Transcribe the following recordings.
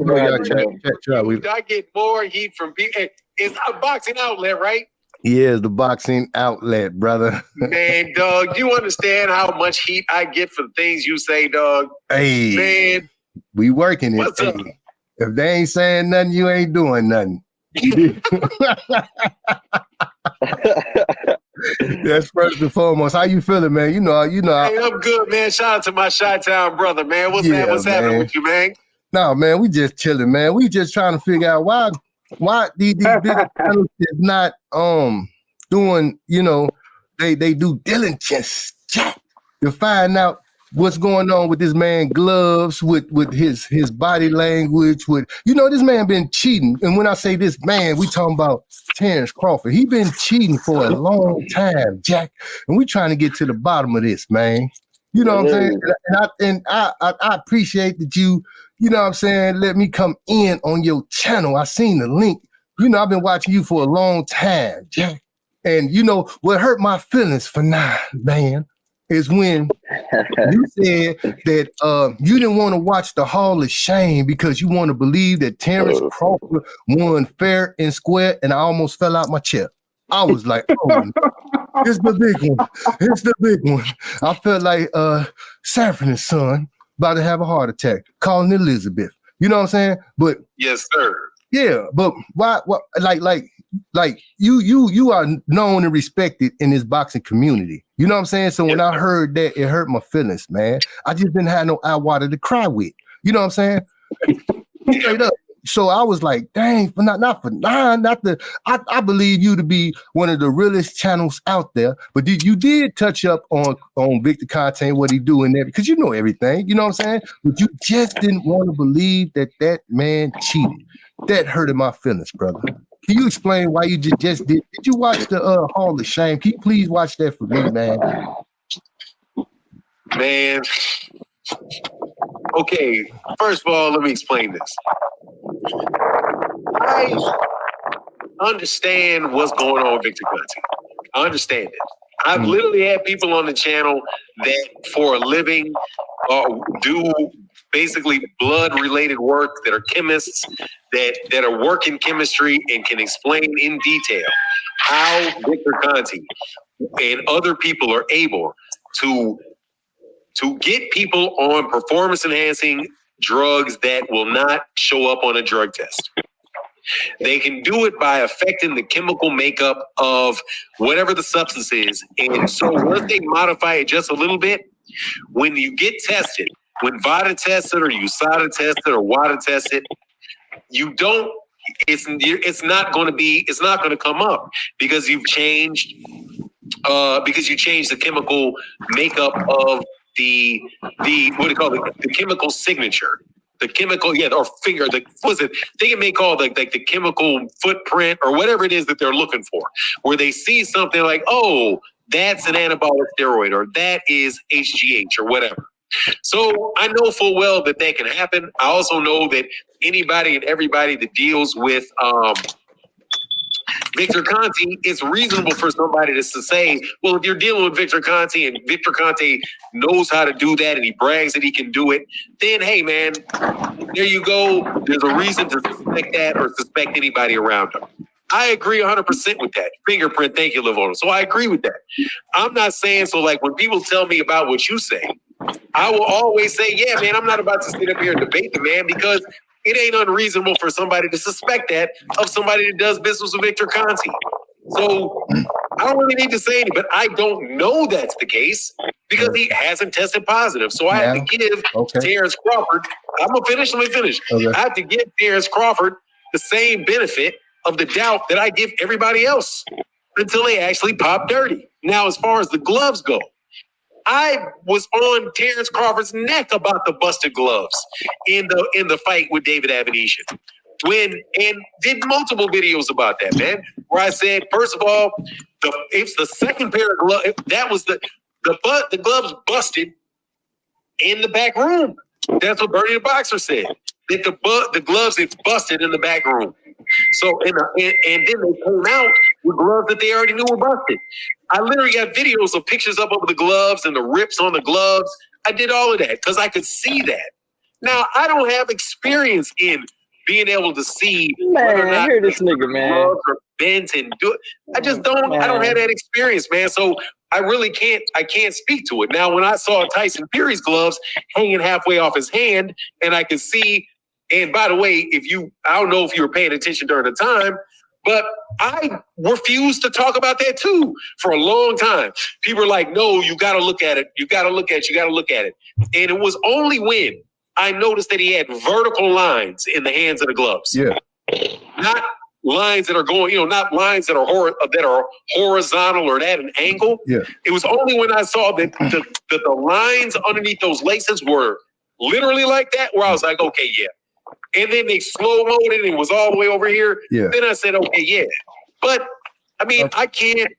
know y'all chat with. I get more heat from people. It's a boxing outlet, right? Yeah, it's the boxing outlet, brother. Man, dog, you understand how much heat I get for the things you say, dog? Hey, man, we working it. What's up? If they ain't saying nothing, you ain't doing nothing. That's first and foremost. How you feeling, man? You know. Hey, I'm good, man. Shout out to my Chi-Town brother, man. What's happening with you, man? No, man, we just chilling, man. We just trying to figure out why these bigger channels is not doing, they do diligence to find out what's going on with this man Gloves, with his body language, with this man been cheating. And when I say this man, we talking about Terrence Crawford. He been cheating for a long time, Jack. And we trying to get to the bottom of this, man. You know what I'm saying? And I appreciate that you know what I'm saying, let me come in on your channel. I seen the link. I've been watching you for a long time, Jack. And what hurt my feelings for now, man, is when you said that you didn't want to watch the Hall of Shame because you want to believe that Terrence Crawford won fair and square, and I almost fell out my chair. I was like, oh, it's the big one. It's the big one. I felt like Sanford's son about to have a heart attack, calling Elizabeth. You know what I'm saying? But yes, sir. Yeah, but why like you are known and respected in this boxing community. You know what I'm saying? So when I heard that, it hurt my feelings, man. I just didn't have no eye water to cry with. You know what I'm saying? Straight up. So I was like, dang, I believe you to be one of the realest channels out there. But you did touch up on Victor Conte, what he doing there, because you know everything. You know what I'm saying? But you just didn't want to believe that man cheated. That hurted my feelings, brother. Can you explain why you just did? Did you watch the Hall of Shame? Can you please watch that for me, man? Man. Okay, first of all, let me explain this. I understand what's going on with Victor Conte. I understand it. I've literally had people on the channel that for a living do basically blood-related work, that are chemists, that are working chemistry and can explain in detail how Victor Conte and other people are able to get people on performance-enhancing drugs that will not show up on a drug test. They can do it by affecting the chemical makeup of whatever the substance is. And so once they modify it just a little bit, when you get tested, when VADA tested or USADA tested or WADA tested, it's not going to come up because you've changed the chemical makeup of the what do you call it? The chemical signature. The chemical, or finger, they may call the chemical footprint or whatever it is that they're looking for, where they see something like, oh, that's an anabolic steroid or that is HGH or whatever. So I know full well that can happen. I also know that anybody and everybody that deals with Victor Conte, it's reasonable for somebody to say, well, if you're dealing with Victor Conte and Victor Conte knows how to do that and he brags that he can do it, then, hey, man, there you go. There's a reason to suspect that or suspect anybody around him. I agree 100% with that. Fingerprint, thank you, Livono. So I agree with that. I'm not saying, so like when people tell me about what you say, I will always say, yeah, man, I'm not about to sit up here and debate the man because it ain't unreasonable for somebody to suspect that of somebody that does business with Victor Conte. So I don't really need to say anything, but I don't know that's the case because he hasn't tested positive. So I have to give Terrence Crawford, let me finish. Okay. I have to give Terrence Crawford the same benefit of the doubt that I give everybody else until they actually pop dirty. Now, as far as the gloves go, I was on Terrence Crawford's neck about the busted gloves in the fight with David Avenetian. And did multiple videos about that, man. Where I said, first of all, it's the second pair of gloves. That was the gloves busted in the back room. That's what Bernie the Boxer said. That the gloves had busted in the back room. So and then they came out with gloves that they already knew were busted. I literally got videos of pictures up over the gloves and the rips on the gloves. I did all of that because I could see that. Now, I don't have experience in being able to see Man, whether or not hear this nigga, man. gloves are bent and do it. I just don't. I don't have that experience, man. So I really can't. I can't speak to it. Now, when I saw Tyson Fury's gloves hanging halfway off his hand, and I could see. And by the way, I don't know if you were paying attention during the time, but I refused to talk about that too for a long time. People were like, "No, you got to look at it. You got to look at it. You got to look at it." And it was only when I noticed that he had vertical lines in the hands of the gloves. Yeah. Not lines that are going, not lines that are horizontal or at an angle. Yeah. It was only when I saw that the lines underneath those laces were literally like that, where I was like, okay, yeah. And then they slow-moed it and it was all the way over here. Yeah. Then I said, okay, yeah. But I mean, I can't.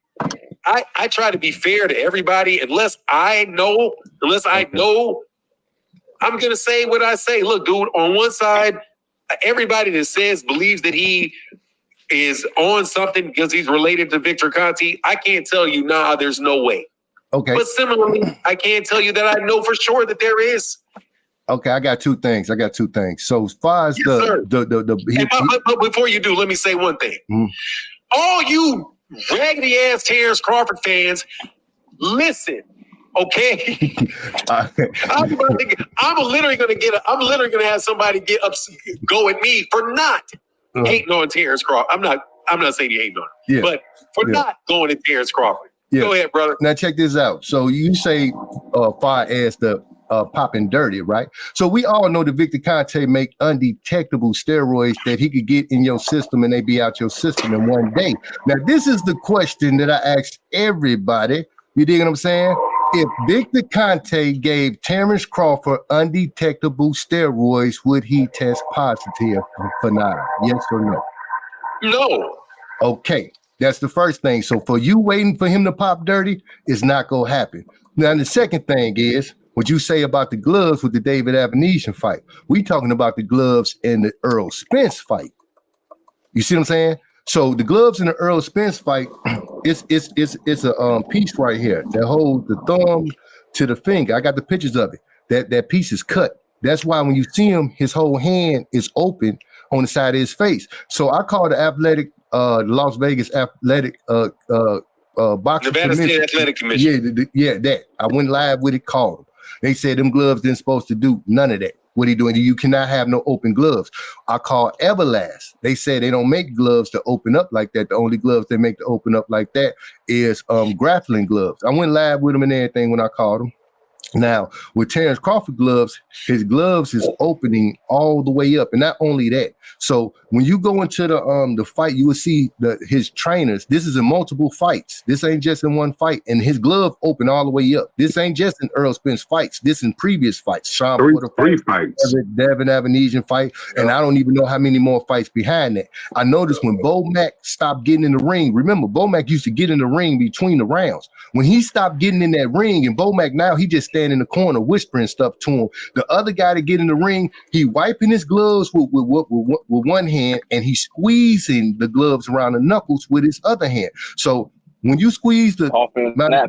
I try to be fair to everybody unless I know, I'm going to say what I say. Look, dude, on one side, everybody that says believes that he is on something because he's related to Victor Conte. I can't tell you, nah, there's no way. Okay. But similarly, I can't tell you that I know for sure that there is. Okay, I got two things. So as far as but before you do, let me say one thing. All you raggedy ass Terrence Crawford fans, listen. Okay, I'm literally gonna have somebody go at me for not hating on Terrence Crawford. I'm not saying you hating on him, but for not going at Terrence Crawford. Yeah. Go ahead, brother. Now check this out. So you say far as the popping dirty, right? So we all know that Victor Conte make undetectable steroids that he could get in your system and they be out your system in one day. Now this is the question that I asked everybody. You dig what I'm saying? If Victor Conte gave Terrence Crawford undetectable steroids, would he test positive for 9? Yes or no? No. Okay, that's the first thing. So for you waiting for him to pop dirty, it's not going to happen. Now, the second thing is what you say about the gloves with the David Avenesian fight. We talking about the gloves in the Earl Spence fight. You see what I'm saying? So the gloves in the Earl Spence fight, it's a piece right here that holds the thumb to the finger. I got the pictures of it. That piece is cut. That's why when you see him, his whole hand is open on the side of his face. So I call the Las Vegas Athletic boxing Nevada State Athletic Commission. Yeah, that. I went live with it, called them. They said them gloves didn't supposed to do none of that. What are you doing? You cannot have no open gloves. I called Everlast. They said they don't make gloves to open up like that. The only gloves they make to open up like that is grappling gloves. I went live with them and everything when I called them. Now, with Terrence Crawford gloves, his gloves is opening all the way up. And not only that, so when you go into the fight, you will see his trainers. This is in multiple fights. This ain't just in one fight. And his glove open all the way up. This ain't just in Earl Spence fights. This in previous fights. Sean Porter three fights. Devin Avenesian fight. And I don't even know how many more fights behind that. I noticed when Bo Mack stopped getting in the ring. Remember, Bo Mack used to get in the ring between the rounds. When he stopped getting in that ring, and Bo Mack now, he just stand in the corner whispering stuff to him. The other guy to get in the ring, he wiping his gloves with one hand, and he's squeezing the gloves around the knuckles with his other hand. So when you squeeze the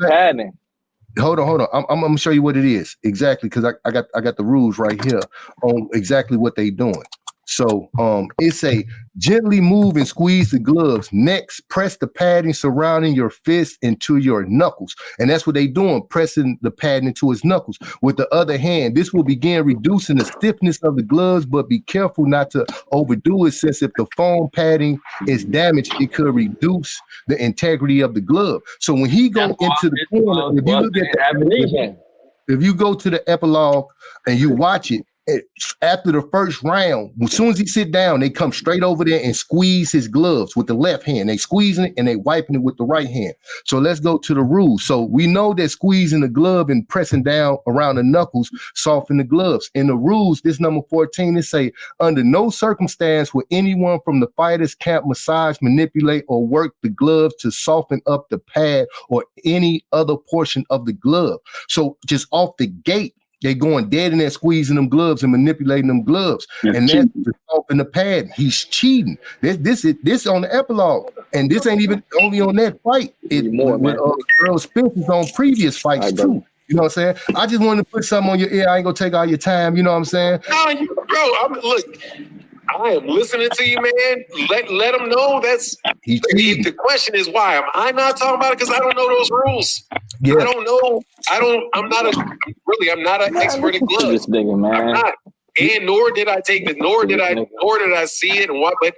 padding. Hold on. I'm gonna show you what it is exactly, because I got the rules right here on exactly what they doing. So it's a gently move and squeeze the gloves. Next, press the padding surrounding your fist into your knuckles. And that's what they doing, pressing the padding into his knuckles. With the other hand, this will begin reducing the stiffness of the gloves, but be careful not to overdo it, since if the foam padding is damaged, it could reduce the integrity of the glove. So when he goes into the corner, if you look at if you go to the epilogue and you watch it, after the first round, as soon as he sit down, they come straight over there and squeeze his gloves with the left hand. They squeezing it and they wiping it with the right hand. So let's go to the rules. So we know that squeezing the glove and pressing down around the knuckles soften the gloves. In the rules, this number 14 is say, under no circumstance will anyone from the fighter's camp massage, manipulate, or work the gloves to soften up the pad or any other portion of the glove. So just off the gate, they going dead in there, squeezing them gloves and manipulating them gloves, and that's off in the pad. He's cheating. This on the epilogue, and this ain't even only on that fight. Earl Spence is on previous fights too. You know what I'm saying? I just wanted to put something on your ear. I ain't gonna take all your time. You know what I'm saying? No, bro. Look, I am listening to you, man. Let them know that's. The question is why am I not talking about it? Because I don't know those rules. Yeah. I don't know. I'm not an expert in gloves. This nigga, man. I'm not. And nor did I take it. Nor did I see it. And what? But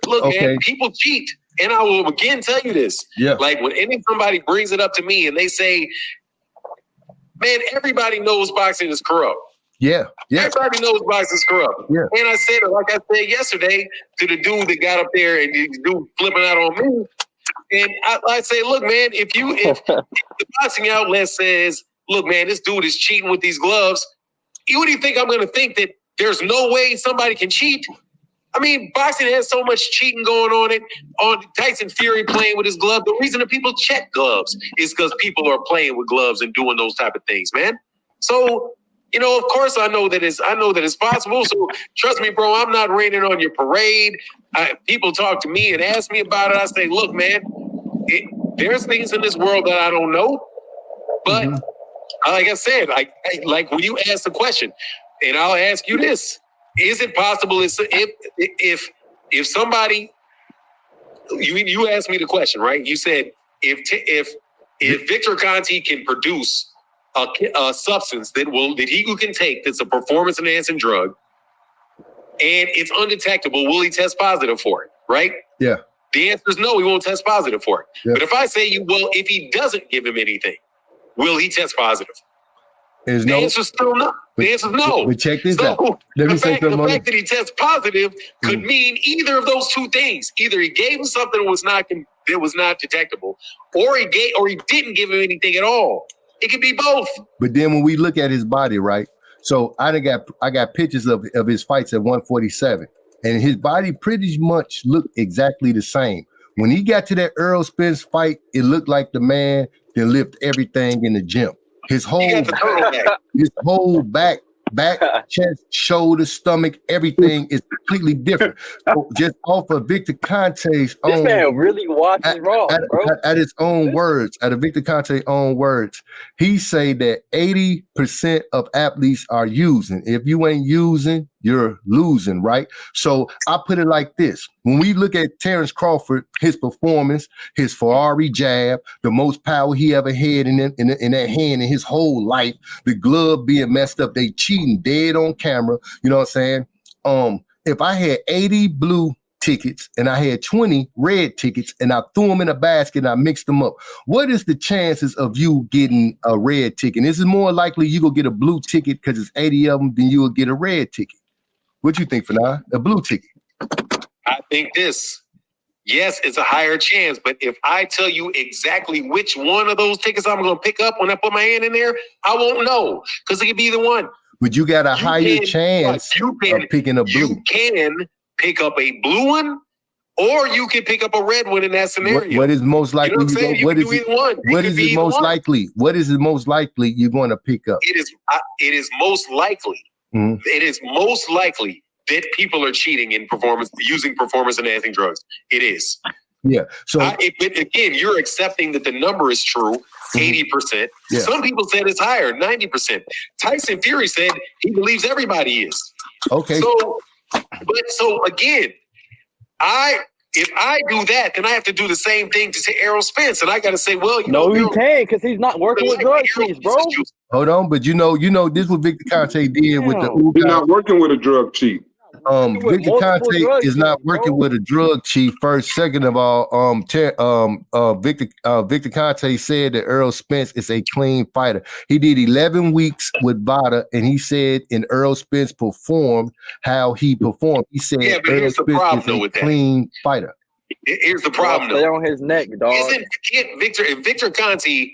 look, man, people cheat. And I will again tell you this. Yeah. Like when somebody brings it up to me and they say, "Man, everybody knows boxing is corrupt." Yeah. Everybody knows boxing is corrupt. Yeah. And I said it like I said yesterday to the dude that got up there and the dude flipping out on me. And I say, look, man, if the boxing outlet says, look, man, this dude is cheating with these gloves, what do you think I'm going to think that there's no way somebody can cheat? I mean, boxing has so much cheating going on Tyson Fury playing with his glove. The reason that people check gloves is because people are playing with gloves and doing those type of things, man. So, of course I know that it's possible. So trust me, bro, I'm not raining on your parade. People talk to me and ask me about it. I say, look, man, there's things in this world that I don't know. But like I said, like when you ask the question, and I'll ask you this. Is it possible if somebody you asked me the question, right? You said if Victor Conte can produce a substance that he can take that's a performance enhancing drug and it's undetectable, will he test positive for it? Right? Yeah. The answer is no, he won't test positive for it. Yeah. But if I say if he doesn't give him anything, will he test positive? The answer is still no. The answer is no. But check this out. Let me say something. The fact that he tests positive could mean either of those two things. Either he gave him something that was not detectable, or he didn't give him anything at all. It could be both. But then when we look at his body, right? So I got pictures of his fights at 147, and his body pretty much looked exactly the same. When he got to that Errol Spence fight, it looked like the man that lift everything in the gym. His whole back, chest, shoulder, stomach, everything is completely different. So just off of Victor Conte's own, this man really watching Raw, bro. At his own words, out of Victor Conte's own words, he say that 80% of athletes are using. If you ain't using, you're losing, right? So I put it like this. When we look at Terrence Crawford, his performance, his Ferrari jab, the most power he ever had in that hand in his whole life, the glove being messed up, they cheating dead on camera. You know what I'm saying? If I had 80 blue tickets and I had 20 red tickets and I threw them in a basket and I mixed them up, what is the chances of you getting a red ticket? Is it more likely you go get a blue ticket because it's 80 of them than you will get a red ticket? What you think, Fannon? A blue ticket? I think this. Yes, it's a higher chance, but if I tell you exactly which one of those tickets I'm going to pick up when I put my hand in there, I won't know because it could be either one. But you got a higher chance of picking a blue. You can pick up a blue one, or you can pick up a red one in that scenario. What is most likely? What is it most likely? What is it most likely you're going to pick up? It is most likely. Mm-hmm. It is most likely that people are cheating in using performance enhancing drugs. It is. Yeah. So again, you're accepting that the number is true, 80%. Yeah. Some people said it's higher, 90%. Tyson Fury said he believes everybody is. Okay. So again, if I do that, then I have to do the same thing to Errol Spence, and I got to say, well, you can't because he's not working with drug cheats, bro. Hold on, but this is what Victor Conte did with the. He's not working with a drug cheat. Victor Conte is not working with a drug chief. First, second of all, Victor Conte said that Errol Spence is a clean fighter. He did 11 weeks with Vada, and he said, and Errol Spence performed how he performed. He said, yeah, but here's the problem with that. Clean fighter. Here's the problem, though. Stay on his neck, dog. If Victor Conte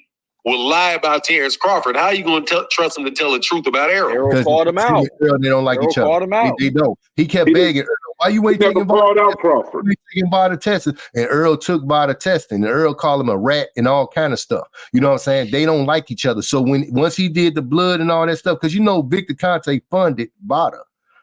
will lie about Terrence Crawford, how are you going to trust him to tell the truth about Errol? Errol called him out. They don't like each other. They don't. He kept begging Errol, why you ain't taking Vada testing? And Errol took Vada testing. And Errol called him a rat and all kind of stuff. You know what I'm saying? They don't like each other. So once he did the blood and all that stuff, because Victor Conte funded Vada.